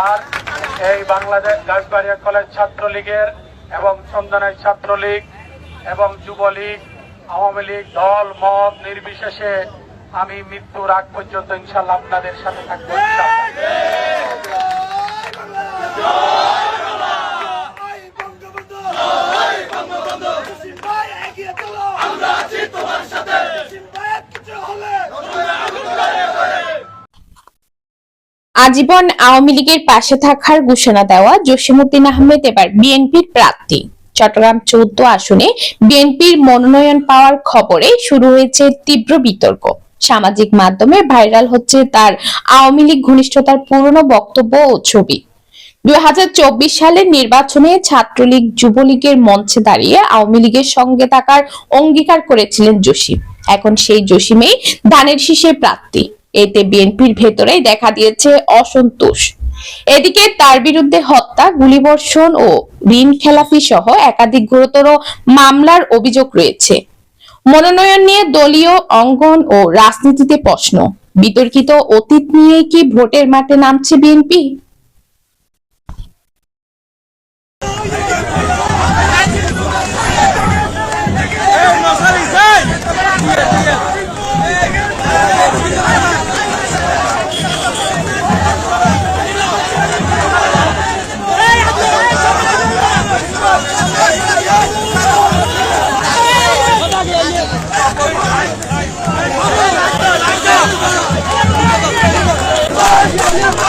আর এই বাংলাদেশ গাছবাড়িয়া কলেজ ছাত্রলীগের এবং চন্দনাই ছাত্রলীগ এবং যুবলীগ আওয়ামী লীগ দল মত নির্বিশেষে আমি মৃত্যুর আগ পর্যন্ত ইনশাআল্লাহ আপনাদের সাথে থাকবো। আজীবন আওয়ামী লীগের পাশে থাকার ঘোষণা দেওয়া জসিমউদ্দিন আহমেদ এবার বিএনপির প্রার্থী। চট্টগ্রাম 14 আসনে বিএনপির মনোনয়ন পাওয়ার খবরে শুরু হয়েছে তীব্র বিতর্ক। সামাজিক মাধ্যমে ভাইরাল হচ্ছে তার আওয়ামী লীগ ঘনিষ্ঠতার পুরনো বক্তব্য ও ছবি। 2024 সালের নির্বাচনে ছাত্রলীগ যুবলীগের মঞ্চে দাঁড়িয়ে আওয়ামী লীগের সঙ্গে থাকার অঙ্গীকার করেছিলেন জসিম। এখন সেই জসিমেই ধানের শীষের প্রার্থী। এতে বিএনপির ভেতরেই দেখা দিয়েছে অসন্তোষ। এদিকে তার বিরুদ্ধে হত্যা, গুলিবর্ষণ ও ঋণ খেলাপি সহ একাধিক গুরুতর মামলার অভিযোগ রয়েছে। মনোনয়ন নিয়ে দলীয় অঙ্গন ও রাজনীতিতে প্রশ্ন। বিতর্কিত অতীত নিয়ে কি ভোটের মাঠে নামছে বিএনপি? Yeah.